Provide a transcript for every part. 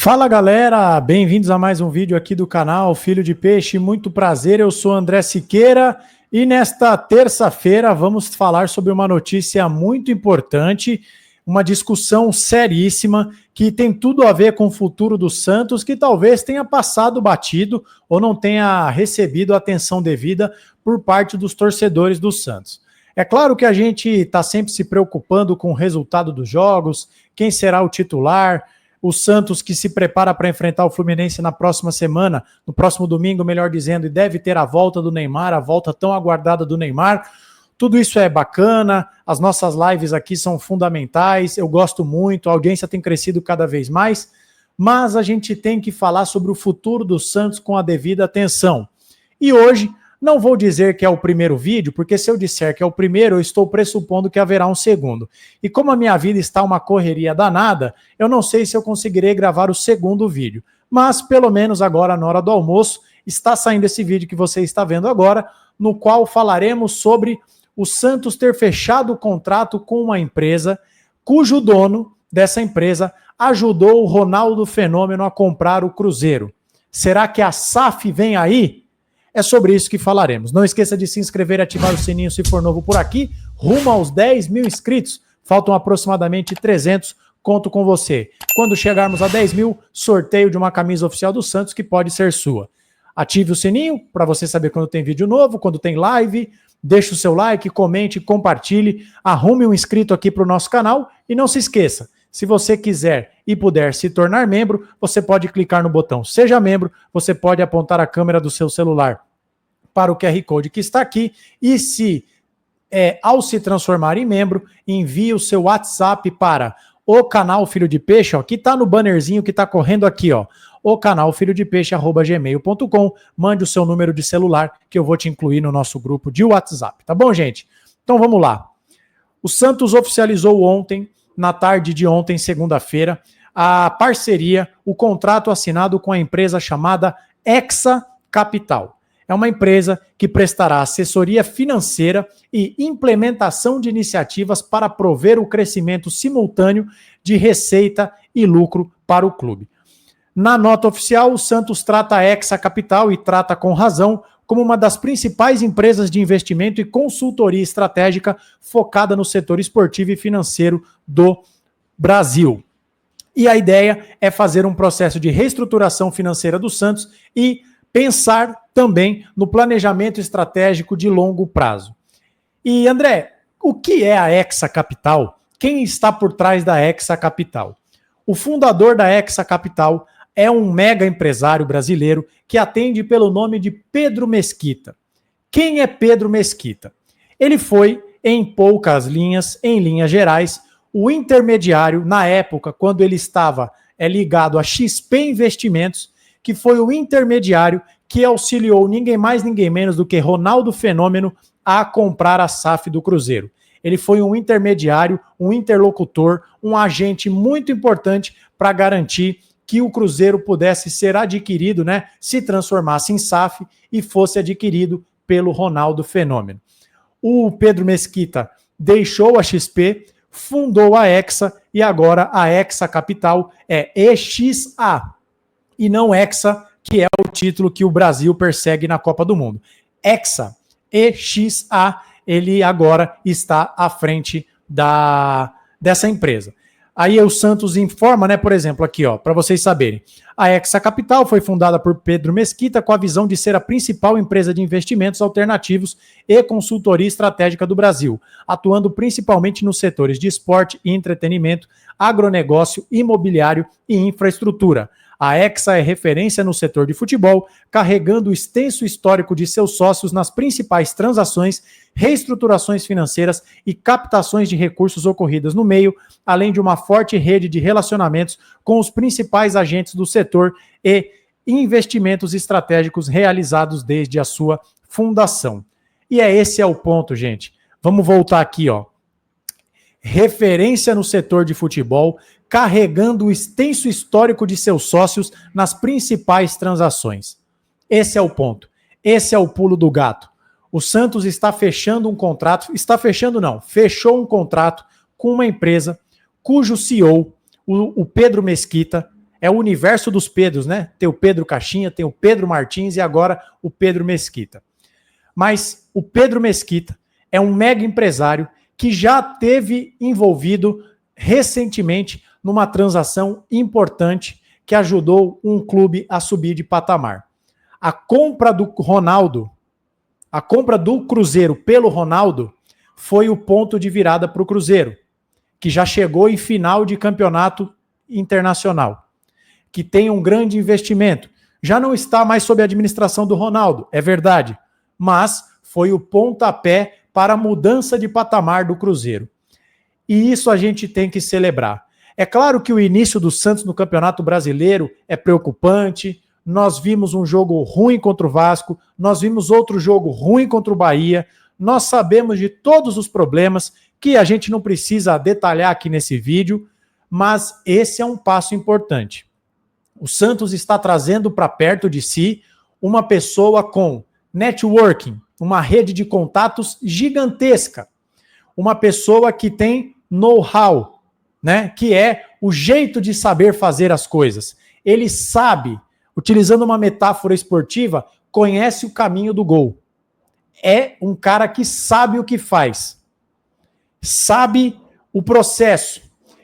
Fala galera, bem-vindos a mais um vídeo aqui do canal Filho de Peixe, muito prazer, eu sou André Siqueira e nesta terça-feira vamos falar sobre uma notícia muito importante, uma discussão seríssima que tem tudo a ver com o futuro do Santos, que talvez tenha passado batido ou não tenha recebido a atenção devida por parte dos torcedores do Santos. É claro que a gente está sempre se preocupando com o resultado dos jogos, quem será o titular. O Santos que se prepara para enfrentar o Fluminense na próxima semana, no próximo domingo, melhor dizendo, e deve ter a volta do Neymar, a volta tão aguardada do Neymar. Tudo isso é bacana, as nossas lives aqui são fundamentais, eu gosto muito, a audiência tem crescido cada vez mais, mas a gente tem que falar sobre o futuro do Santos com a devida atenção. E hoje, não vou dizer que é o primeiro vídeo, porque se eu disser que é o primeiro, eu estou pressupondo que haverá um segundo. E como a minha vida está uma correria danada, eu não sei se eu conseguirei gravar o segundo vídeo. Mas, pelo menos agora, na hora do almoço, está saindo esse vídeo que você está vendo agora, no qual falaremos sobre o Santos ter fechado o contrato com uma empresa cujo dono dessa empresa ajudou o Ronaldo Fenômeno a comprar o Cruzeiro. Será que a SAF vem aí? É sobre isso que falaremos. Não esqueça de se inscrever e ativar o sininho se for novo por aqui. Rumo aos 10 mil inscritos. Faltam aproximadamente 300. Conto com você. Quando chegarmos a 10 mil, sorteio de uma camisa oficial do Santos que pode ser sua. Ative o sininho para você saber quando tem vídeo novo, quando tem live. Deixe o seu like, comente, compartilhe. Arrume um inscrito aqui para o nosso canal. E não se esqueça, se você quiser e puder se tornar membro, você pode clicar no botão Seja Membro, você pode apontar a câmera do seu celular para o QR Code que está aqui e ao se transformar em membro, envie o seu WhatsApp para o canal Filho de Peixe, ó, que está no bannerzinho que está correndo aqui, ó, o canal filhodepeixe@gmail.com, mande o seu número de celular que eu vou te incluir no nosso grupo de WhatsApp, tá bom, gente? Então vamos lá. O Santos oficializou ontem, na tarde de ontem, segunda-feira, a parceria, o contrato assinado com a empresa chamada Hexa Capital. É uma empresa que prestará assessoria financeira e implementação de iniciativas para prover o crescimento simultâneo de receita e lucro para o clube. Na nota oficial, o Santos trata a Hexa Capital, e trata com razão, como uma das principais empresas de investimento e consultoria estratégica focada no setor esportivo e financeiro do Brasil. E a ideia é fazer um processo de reestruturação financeira do Santos e pensar também no planejamento estratégico de longo prazo. E, André, o que é a Hexa Capital? Quem está por trás da Hexa Capital? O fundador da Hexa Capital é um mega empresário brasileiro que atende pelo nome de Pedro Mesquita. Quem é Pedro Mesquita? Ele foi, em poucas linhas, em linhas gerais, o intermediário, na época, quando ele estava ligado a XP Investimentos, que foi o intermediário que auxiliou ninguém mais, ninguém menos do que Ronaldo Fenômeno a comprar a SAF do Cruzeiro. Ele foi um intermediário, um interlocutor, um agente muito importante para garantir que o Cruzeiro pudesse ser adquirido, né, se transformasse em SAF e fosse adquirido pelo Ronaldo Fenômeno. O Pedro Mesquita deixou a XP, fundou a Hexa e agora a Hexa Capital é EXA e não Hexa, que é o título que o Brasil persegue na Copa do Mundo. Hexa, EXA, ele agora está à frente dessa empresa. Aí o Santos informa, né, por exemplo, aqui, ó, para vocês saberem. A Hexa Capital foi fundada por Pedro Mesquita com a visão de ser a principal empresa de investimentos alternativos e consultoria estratégica do Brasil, atuando principalmente nos setores de esporte e entretenimento, agronegócio, imobiliário e infraestrutura. A Hexa é referência no setor de futebol, carregando o extenso histórico de seus sócios nas principais transações, reestruturações financeiras e captações de recursos ocorridas no meio, além de uma forte rede de relacionamentos com os principais agentes do setor e investimentos estratégicos realizados desde a sua fundação. E esse é o ponto, gente. Vamos voltar aqui, ó. Referência no setor de futebol, carregando o extenso histórico de seus sócios nas principais transações. Esse é o ponto. Esse é o pulo do gato. O Santos está fechando um contrato, fechou um contrato com uma empresa cujo CEO, o Pedro Mesquita, É o universo dos Pedros, né? Tem o Pedro Caixinha, tem o Pedro Martins e agora o Pedro Mesquita. Mas o Pedro Mesquita é um mega empresário que já teve envolvido recentemente numa transação importante que ajudou um clube a subir de patamar. A compra do Ronaldo, a compra do Cruzeiro pelo Ronaldo foi o ponto de virada para o Cruzeiro, que já chegou em final de campeonato internacional, que tem um grande investimento. Já não está mais sob a administração do Ronaldo, é verdade, mas foi o pontapé para a mudança de patamar do Cruzeiro. E isso a gente tem que celebrar. É claro que o início do Santos no Campeonato Brasileiro é preocupante. Nós vimos um jogo ruim contra o Vasco, nós vimos outro jogo ruim contra o Bahia, nós sabemos de todos os problemas que a gente não precisa detalhar aqui nesse vídeo, mas esse é um passo importante. O Santos está trazendo para perto de si uma pessoa com networking, uma rede de contatos gigantesca, uma pessoa que tem know-how, né, que é o jeito de saber fazer as coisas. Ele sabe, utilizando uma metáfora esportiva, conhece o caminho do gol. É um cara que sabe o que faz, sabe o processo.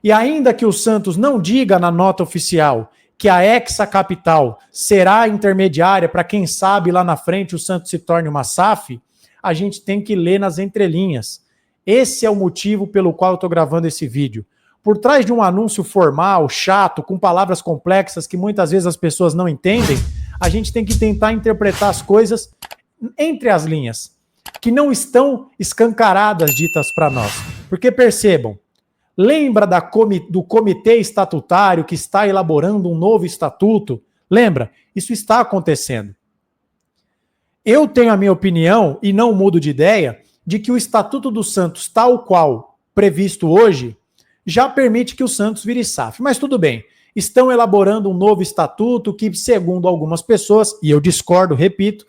E ainda que o Santos não diga na nota oficial que a Hexa Capital será intermediária para quem sabe lá na frente o Santos se torne uma SAF, a gente tem que ler nas entrelinhas. Esse é o motivo pelo qual eu estou gravando esse vídeo. Por trás de um anúncio formal, chato, com palavras complexas que muitas vezes as pessoas não entendem, a gente tem que tentar interpretar as coisas entre as linhas, que não estão escancaradas ditas para nós. Porque percebam, lembra do comitê estatutário que está elaborando um novo estatuto? Lembra? Isso está acontecendo. Eu tenho a minha opinião, e não mudo de ideia, de que o Estatuto do Santos, tal qual previsto hoje, já permite que o Santos vire SAF. Mas tudo bem, estão elaborando um novo estatuto que, segundo algumas pessoas, e eu discordo, repito,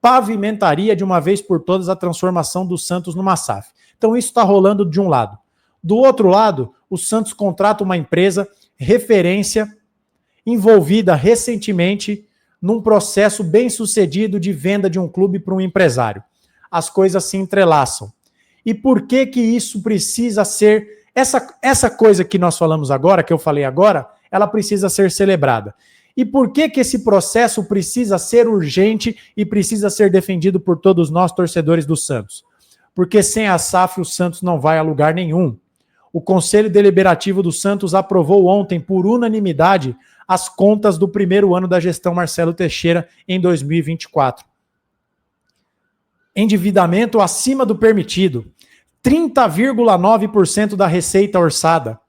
pavimentaria de uma vez por todas a transformação do Santos numa SAF. Então isso está rolando de um lado. Do outro lado, o Santos contrata uma empresa referência envolvida recentemente num processo bem sucedido de venda de um clube para um empresário. As coisas se entrelaçam. E por que que isso precisa ser... Essa coisa que nós falamos agora, que eu falei agora, ela precisa ser celebrada. E por que que esse processo precisa ser urgente e precisa ser defendido por todos nós, torcedores do Santos? Porque sem a SAF o Santos não vai a lugar nenhum. O Conselho Deliberativo do Santos aprovou ontem, por unanimidade, as contas do primeiro ano da gestão Marcelo Teixeira em 2024. Endividamento acima do permitido. 30,9% da receita orçada,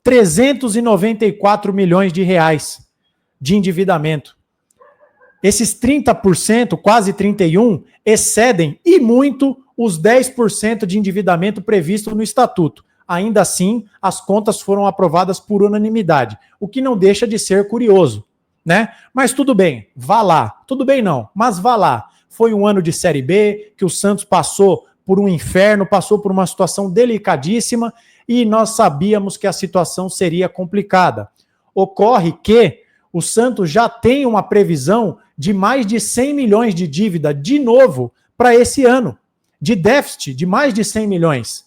394 milhões de reais de endividamento. Esses 30%, quase 31%, excedem e muito os 10% de endividamento previsto no Estatuto. Ainda assim, as contas foram aprovadas por unanimidade, o que não deixa de ser curioso, né? Mas tudo bem, vá lá. Tudo bem não, mas vá lá. Foi um ano de Série B, que o Santos passou por um inferno, passou por uma situação delicadíssima e nós sabíamos que a situação seria complicada. Ocorre que o Santos já tem uma previsão de mais de 100 milhões de dívida, de novo, para esse ano, de déficit de mais de 100 milhões.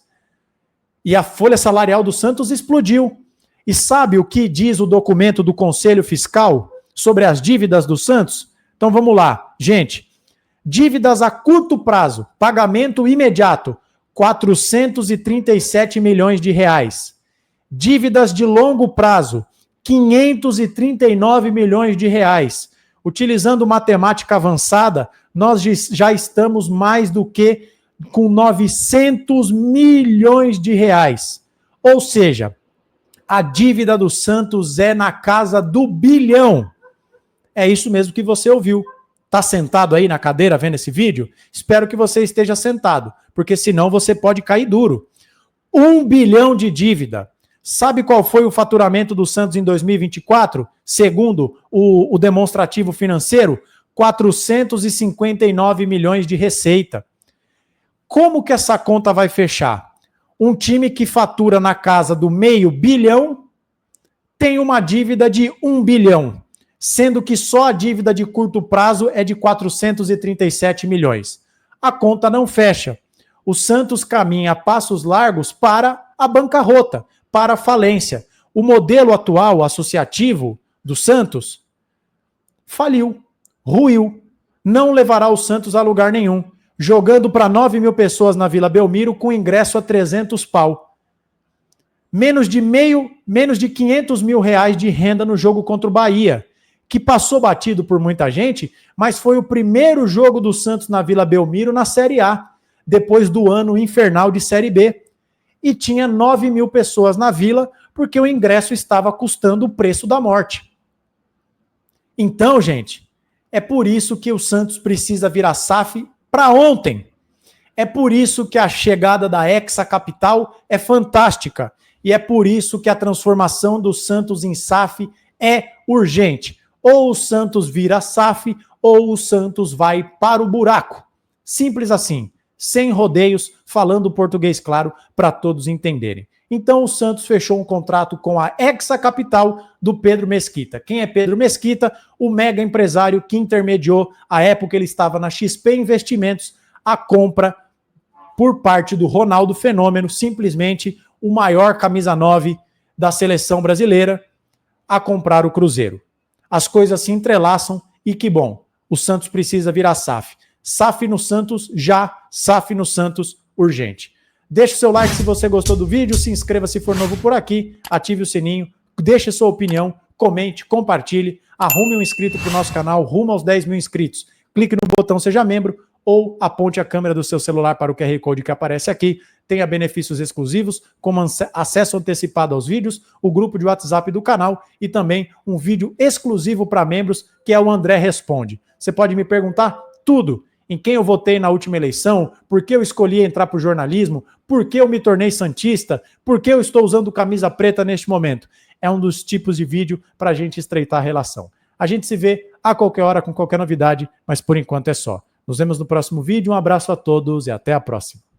E a folha salarial do Santos explodiu. E sabe o que diz o documento do Conselho Fiscal sobre as dívidas do Santos? Então vamos lá, gente. Dívidas a curto prazo, pagamento imediato, 437 milhões de reais. Dívidas de longo prazo, 539 milhões de reais. Utilizando matemática avançada, nós já estamos mais do que com 900 milhões de reais. Ou seja, a dívida do Santos é na casa do bilhão. É isso mesmo que você ouviu. Está sentado aí na cadeira vendo esse vídeo? Espero que você esteja sentado, porque senão você pode cair duro. 1 bilhão de dívida. Sabe qual foi o faturamento do Santos em 2024? Segundo o demonstrativo financeiro, 459 milhões de receita. Como que essa conta vai fechar? Um time que fatura na casa do 500 milhões tem uma dívida de 1 bilhão, sendo que só a dívida de curto prazo é de 437 milhões. A conta não fecha. O Santos caminha a passos largos para a bancarrota, para a falência. O modelo atual associativo do Santos faliu, ruiu, não levará o Santos a lugar nenhum, jogando para 9 mil pessoas na Vila Belmiro com ingresso a 300 pau. Menos de 500 mil reais de renda no jogo contra o Bahia, que passou batido por muita gente, mas foi o primeiro jogo do Santos na Vila Belmiro na Série A, depois do ano infernal de Série B. E tinha 9 mil pessoas na Vila, porque o ingresso estava custando o preço da morte. Então, gente, é por isso que o Santos precisa virar SAF para ontem. É por isso que a chegada da Hexa Capital é fantástica. E é por isso que a transformação do Santos em SAF é urgente. Ou o Santos vira SAF, ou o Santos vai para o buraco. Simples assim, sem rodeios, falando português claro para todos entenderem. Então o Santos fechou um contrato com a Hexa Capital do Pedro Mesquita. Quem é Pedro Mesquita? O mega empresário que intermediou, à época ele estava na XP Investimentos, a compra por parte do Ronaldo Fenômeno, simplesmente o maior camisa 9 da seleção brasileira, a comprar o Cruzeiro. As coisas se entrelaçam e que bom, o Santos precisa virar SAF. SAF no Santos já, SAF no Santos urgente. Deixe o seu like se você gostou do vídeo, se inscreva se for novo por aqui, ative o sininho, deixe sua opinião, comente, compartilhe, arrume um inscrito para o nosso canal, rumo aos 10 mil inscritos. Clique no botão Seja Membro ou aponte a câmera do seu celular para o QR Code que aparece aqui. Tenha benefícios exclusivos, como acesso antecipado aos vídeos, o grupo de WhatsApp do canal e também um vídeo exclusivo para membros, que é o André Responde. Você pode me perguntar tudo. Em quem eu votei na última eleição, por que eu escolhi entrar para o jornalismo, por que eu me tornei santista, por que eu estou usando camisa preta neste momento. É um dos tipos de vídeo para a gente estreitar a relação. A gente se vê a qualquer hora com qualquer novidade, mas por enquanto é só. Nos vemos no próximo vídeo, um abraço a todos e até a próxima.